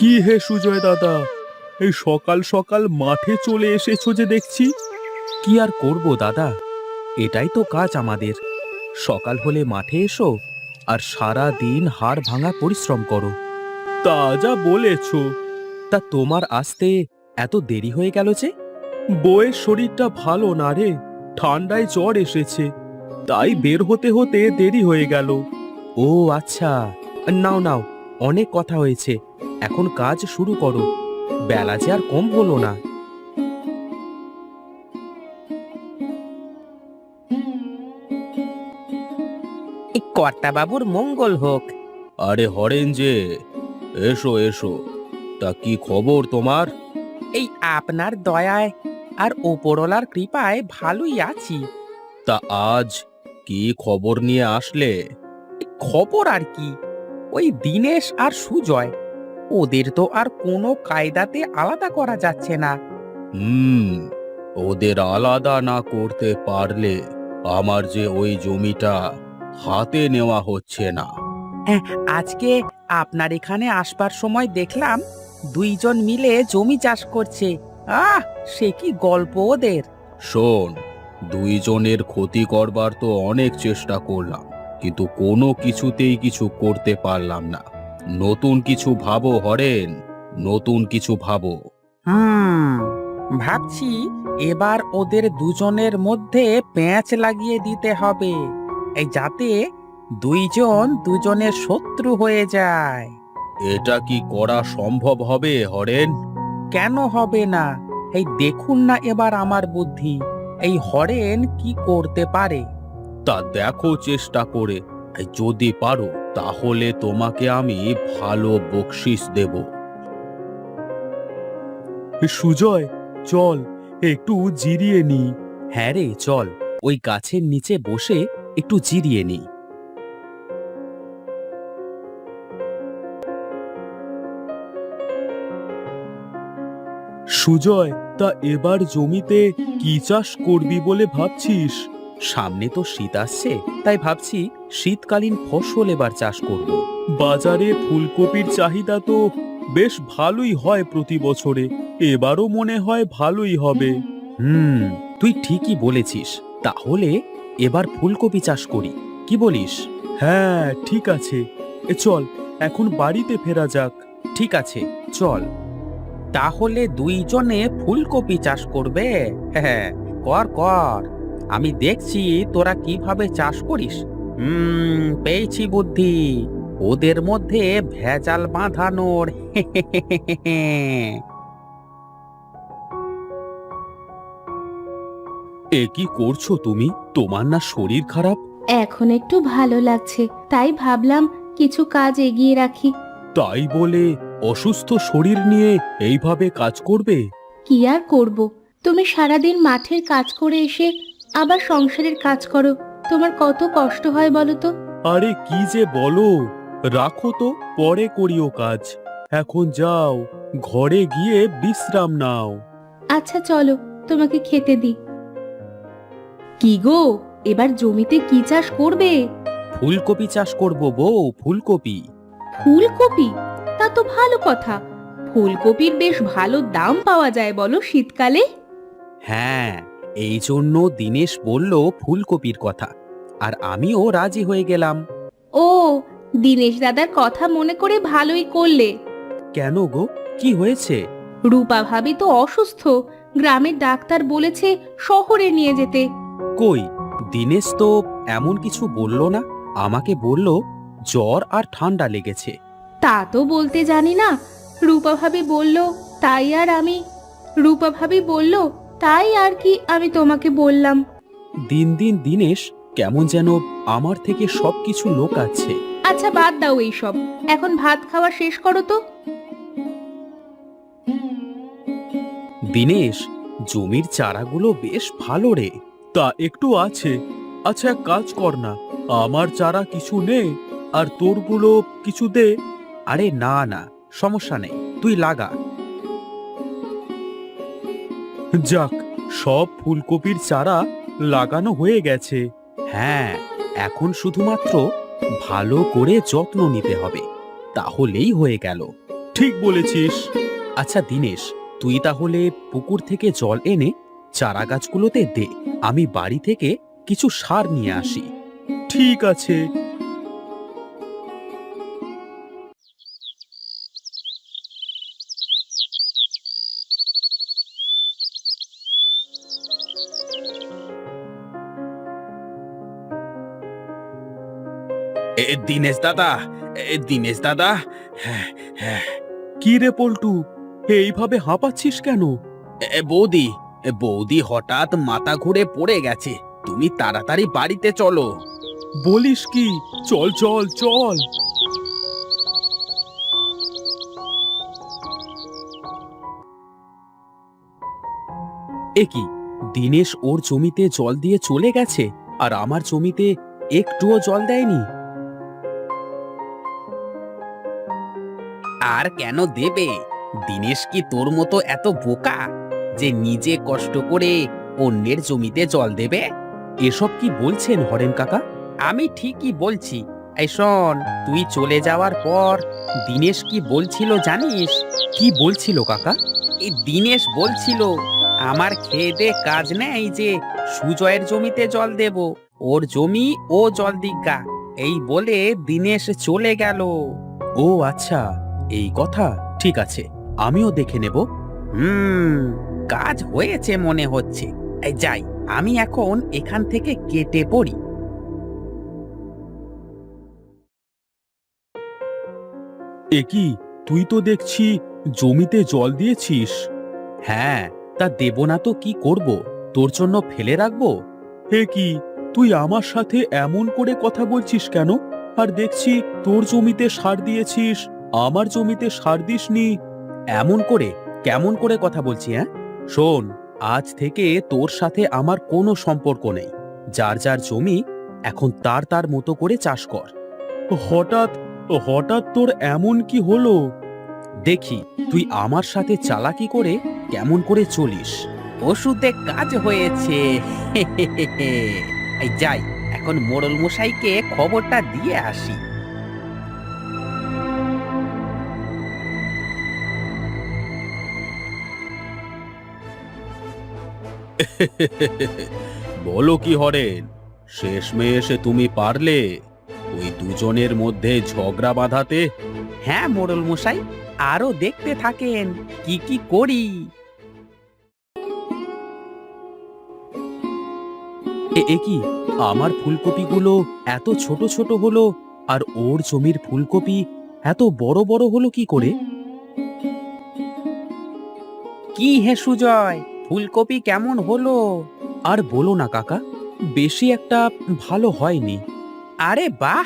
কি হে সুজয় দাদা, এই সকাল সকাল মাঠে চলে এসেছো যে দেখছি। কি আর করব দাদা, এটাই তো কাজ আমাদের। সকাল হলে মাঠে এসো আর সারা দিন হাড় ভাঙা পরিশ্রম করো। তা যা বলেছো। তা তোমার আসতে এত দেরি হয়ে গেল যে? বউয়ের শরীরটা ভালো না রে, ঠান্ডায় জ্বর এসেছে, তাই বের হতে হতে দেরি হয়ে গেল। ও আচ্ছা, নাও নাও, অনেক কথা হয়েছে, এখন কাজ শুরু করো, বেলা যে আর কম হলো না। কর্তা বাবুর মঙ্গল হোক। আরে হরেন যে, এসো এসো। তা কি খবর তোমার? এই আপনার দয়ায় আর ওপরওয়ালার কৃপায় ভালোই আছি। তা আজ কি খবর নিয়ে আসলে? খবর আর কি, ওই দিনেশ আর সুজয়, ওদের তো আর কোনো কায়দাতে আলাদা করা যাচ্ছে না। ওদের আলাদা না করতে পারলে আমার যে ওই জমিটা হাতে নেওয়া হচ্ছে না। আজকে আপনার এখানে আসবার সময় দেখলাম দুইজন মিলে জমি চাষ করছে। সে কি গল্প ওদের! শোন, দুইজনের ক্ষতি করবার তো অনেক চেষ্টা করলাম, কিন্তু কোনো কিছুতেই কিছু করতে পারলাম না। নতুন কিছু ভাবো হরেন, নতুন কিছু ভাবো। ভাবছি এবার ওদের দুজনের মধ্যে প্যাঁচ লাগিয়ে দিতে হবে, এই যাতে দুইজন দুজনের শত্রু হয়ে যায়। এটা কি করা সম্ভব হবে হরেন? কেন হবে না? এই দেখুন না এবার আমার বুদ্ধি, এই হরেন কি করতে পারে। তা দেখো চেষ্টা করে, যদি পারো তাহলে তোমাকে আমি ভালো বকশিস দেব। সুজয়, চল একটু জিরিয়ে নি। হ্যাঁ রে, চল ওই গাছের নিচে বসে একটু জিরিয়ে নি। সুজয়, তা এবার জমিতে কি চাষ করবি বলে ভাবছিস? সামনে তো শীত আসছে, তাই ভাবছি শীতকালীন ফসল এবার চাষ করব। বাজারে ফুলকপির চাহিদা তো বেশ ভালোই হয় প্রতি বছরে, এবারও মনে হয় ভালোই হবে। তুই ঠিকই বলেছিস, তাহলে এবার ফুলকপি চাষ করি, কি বলিস? হ্যাঁ ঠিক আছে, চল এখন বাড়িতে ফেরা যাক। ঠিক আছে, চল। তাহলে দুইজনে ফুলকপি চাষ করবে? হ্যাঁ, কর কর, আমি দেখছি তোরা কিভাবে চাষ করিস। পেয়েছি বুদ্ধি, ওদের মধ্যে ভেজাল বাঁধানোর। এ কি করছো তুমি? তোমার না শরীর খারাপ? এখন একটু ভালো লাগছে, তাই ভাবলাম কিছু কাজ এগিয়ে রাখি। তাই বলে অসুস্থ শরীর নিয়ে এইভাবে কাজ করবে? কি আর করব, তুমি সারাদিন মাঠের কাজ করে এসে আবার সংসারের কাজ করো, তোমার কত কষ্ট হয় বলো তো। আরে কি যে বলো, রাখো তো, পরে করিও কাজ। এখন যাও, ঘরে গিয়ে বিশ্রাম নাও। আচ্ছা চলো, তোমাকে খেতে দিই। কি গো, এবার জমিতে কি চাষ করবে? ফুলকপি চাষ করব বউ, ফুলকপি। ফুলকপি? তা তো ভালো কথা, ফুলকপির বেশ ভালো দাম পাওয়া যায় বলো শীতকালে। হ্যাঁ, এই জন্য দিনেশ বলল ফুলকপির কথা, আর আমিও রাজি হয়ে গেলাম। ও, দিনেশ দাদার কথা মনে করে ভালোই করলে। কেন গো, কি হয়েছে? রূপা ভাবি তো অসুস্থ, গ্রামের ডাক্তার বলেছে শহরে নিয়ে যেতে। কই, দিনেশ তো এমন কিছু বলল না, আমাকে বলল জ্বর আর ঠান্ডা লেগেছে। তা তো বলতে জানি না, রূপা ভাবি বলল, তাই আর আমি রূপা ভাবি বলল, তাই আর কি আমি তোমাকে বললাম। দিন দিন দিনেশ কেমন যেন আমার থেকে সবকিছু লোকাচ্ছে। আচ্ছা বাদ দাও এইসব, এখন ভাত খাওয়া শেষ করো তো। দিনেশ, জমির চারাগুলো বেশ ভালো রে। তা একটু আছে। আচ্ছা এক কাজ কর না, আমার চারা কিছু নে আর তোরগুলো কিছু দে। আরে না না, সমস্যা নেই, তুই লাগা। যাক, সব ফুলকপির চারা লাগানো হয়ে গেছে। হ্যাঁ, এখন শুধুমাত্র ভালো করে যত্ন নিতে হবে, তাহলেই হয়ে গেল। ঠিক বলেছিস। আচ্ছা দিনেশ, তুই তাহলে পুকুর থেকে জল এনে চারা গাছগুলোতে দে, আমি বাড়ি থেকে কিছু সার নিয়ে আসি। ঠিক আছে। দীনেশ দাদা, দীনেশ দাদা। হ্যাঁ, হ্যাঁ। কি রে পল্টু, এইভাবে হাঁপাচ্ছিস কেন? বৌদি, বৌদি হঠাৎ মাথা ঘুরে পড়ে গেছে, তুমি তাড়াতাড়ি বাড়িতে চলো। বলিস কি? চল চল চল। এ কি, দিনেশ ওর জমিতে জল দিয়ে চলে গেছে আর আমার জমিতে একটুও জল দেয়নি? আর কেন দেবে? দিনেশ কি তোর মতো এত বোকা যে নিজে কষ্ট করে অন্যের জমিতে জল দেবে? এসব কি বলছেন হরেন কাকা? আমি ঠিকই বলছি। এই শোন, তুই চলে যাওয়ার পর দিনেশ কি বলছিল জানিস? কি বলছিল কাকা? এই দিনেশ বলছিল আমার খেয়ে দে কাজ নেই যে সুজয়ের জমিতে জল দেব, ওর জমি ও জল দিগা, এই বলে দিনেশ চলে গেল। ও আচ্ছা, এই কথা। ঠিক আছে, আমিও দেখে নেব। কাজ হয়েছে মনে হচ্ছে। এই যাই, আমি এখন এখান থেকে কেটে পড়ি। এ কি, তুই তো দেখছি জমিতে জল দিয়েছিস। হ্যাঁ, তা দেব না তো কি করব? তোর জন্য ফেলে রাখবো? হে কি, তুই আমার সাথে এমন করে কথা বলছিস কেন? আর দেখছি তোর জমিতে সার দিয়েছিস, আমার জমিতে সার দিসনি। এমন করে কেমন করে কথা বলছি? হ্যাঁ শোন, আজ থেকে তোর সাথে আমার কোনো সম্পর্ক নেই। যার যার জমি এখন তার তার মতো করে চাষ কর। হঠাৎ হঠাৎ তোর এমন কি হলো? দেখি তুই আমার সাথে চালাকি করে কেমন করে চলিস। ওষুধে কাজ হয়েছে। এই যাই, এখন মোড়ল মশাইকে খবরটা দিয়ে আসি। বলো কি হরেন, শেষমেশ তুমি পারলে ওই দুজনের মধ্যে ঝগড়া বাঁধাতে? হ্যাঁ মোড়ল মশাই, আরো দেখতে থাকেন কি কি করি। এ কি, আমার ফুলকপিগুলো এত ছোট ছোট হলো আর ওর জমির ফুলকপি এত বড় বড় হলো কি করে? কি হে সুজয়, ফুলকপি কেমন হলো? আর বলো না কাকা, বেশি একটা ভালো হয়নি। আরে বাহ,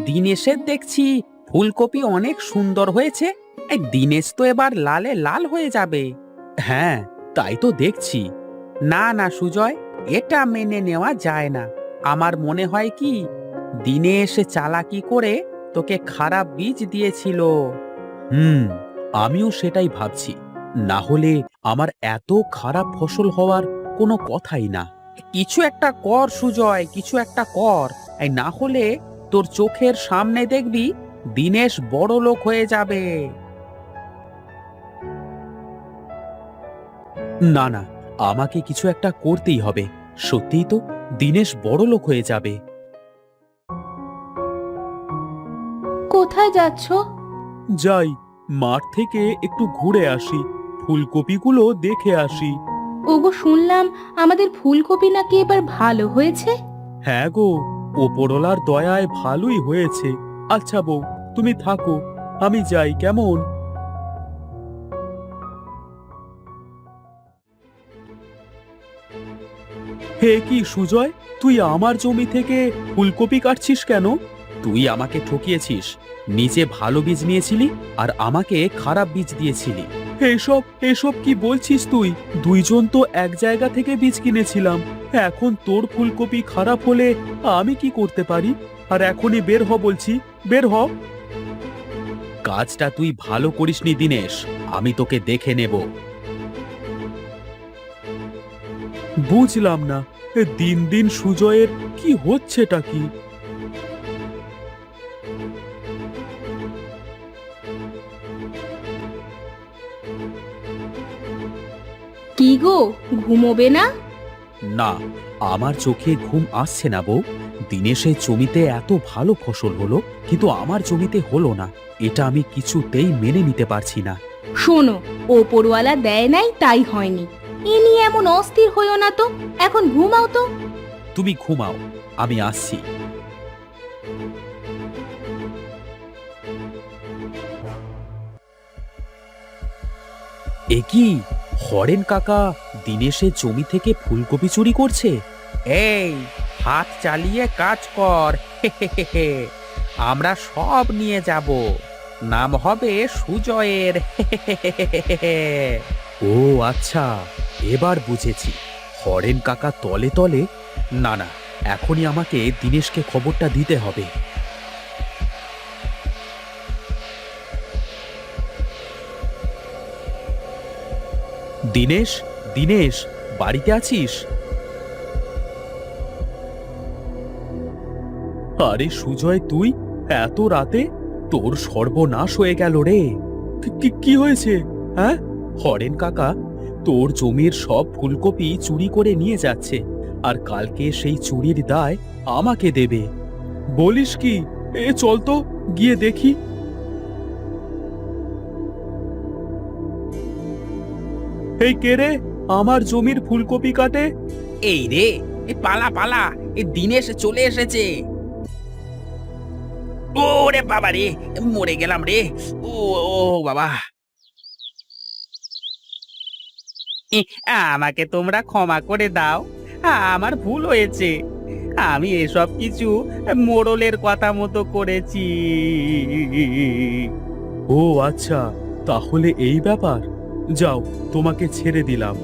দিনেশের দেখছি ফুলকপি অনেক সুন্দর হয়েছে। এই দিনেশ তো এবার লালে লাল হয়ে যাবে। হ্যাঁ, তাই তো দেখছি। না না সুজয়, এটা মেনে নেওয়া যায় না। আমার মনে হয় কি দিনেশ চালাকি করে তোকে খারাপ বীজ দিয়েছিল। আমিও সেটাই ভাবছি, না হলে আমার এত খারাপ ফসল হওয়ার কোনো কথাই না। কিছু একটা কর সুজয়, কিছু একটা কর। এই না হলে তোর চোখের সামনে দেখবি দিনেশ বড় লোক হয়ে যাবে। না না, আমাকে কিছু একটা করতেই হবে। সত্যিই তো দিনেশ বড় লোক হয়ে যাবে। কোথায় যাচ্ছ? যাই, মাঠ থেকে একটু ঘুরে আসি, ফুলকপিগুলো দেখে আসি। ওগো, শুনলাম আমাদের ফুলকপি নাকি এবার ভালো হয়েছে। হ্যাঁ গো, ওপরওয়ালার দয়ায় ভালোই হয়েছে। আচ্ছা বউ, তুমি থাকো, আমি যাই কেমন? হে কি সুজয়, তুই আমার জমি থেকে ফুলকপি কাটছিস কেন? তুই আমাকে ঠকিয়েছিস, নিজে ভালো বীজ নিয়েছিলি আর আমাকে খারাপ বীজ দিয়েছিলি। এসব এসব কি বলছিস তুই? দুইজন তো এক জায়গা থেকে বীজ কিনেছিলাম। এখন তোর ফুলকপি খারাপ হলে আমি কি করতে পারি? আর এখনই বের হ বলছি, বের হ। কাজটা তুই ভালো করিসনি দিনেশ, আমি তোকে দেখে নেব। বুঝলাম না, দিন দিন সুজয়ের কি হচ্ছেটা কি? কি গো, ঘুমোবে না? না, আমার চোখে ঘুম আসছে না বউ। দিনেশের জমিতে এত ভালো ফসল হলো, কিন্তু আমার জমিতে হলো না। এটা আমি কিছুতেই মেনে নিতে পারছি না। শোনো, ওপরওয়ালা দেয় নাই তাই হয়নি, এ নিয়ে এমন অস্থির হইও না তো। এখন ঘুমাও তো। তুমি ঘুমাও, আমি আসছি। এ কি, হরেন কাকা দিনেশের জমি থেকে ফুলকপি চুরি করছে? এই, হাত চালিয়ে কাজ কর। আমরা সব নিয়ে যাব। নাম হবে সুজয়ের। ও আচ্ছা, এবার বুঝেছি। হরেন কাকা তলে তলে। না না, এখনই আমাকে দিনেশকে খবরটা দিতে হবে। দিনেশ, দিনেশ, বাড়িতে আছিস? আরে সুজয়, তুই এত রাতে? তোর সর্বনাশ হয়ে গেল রে। কি হয়েছে? হ্যাঁ, হরেন কাকা তোর জমির সব ফুলকপি চুরি করে নিয়ে যাচ্ছে, আর কালকে সেই চুরির দায় আমাকে দেবে। বলিস কি? এ চল তো, গিয়ে দেখি। এই কে রে, আমার জমির ফুলকপি কাটে? এই রে, এ পালা পালা, এ দিনেশ চলে এসেছে। ওরে বাবা রে, মরে গেলাম রে। ও ও বাবা। এ, আমাকে তোমরা ক্ষমা করে দাও, আমার ভুল হয়েছে। আমি এসব কিছু মোড়লের কথা মতো করেছি। ও আচ্ছা, তাহলে এই ব্যাপার। যাও, তোমাকে ছেড়ে দিলাম।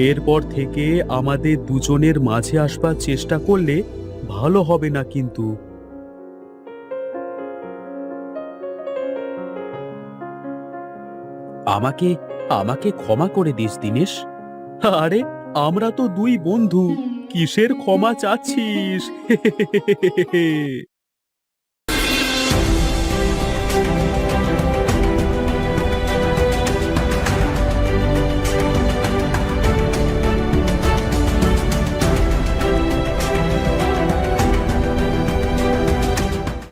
এরপর থেকে আমাদের দুজনের মাঝে আসবার চেষ্টা করলে ভালো হবে না কিন্তু। আমাকে আমাকে ক্ষমা করে দিস দিনেশ। আরে, আমরা তো দুই বন্ধু, কিসের ক্ষমা চাচ্ছিস?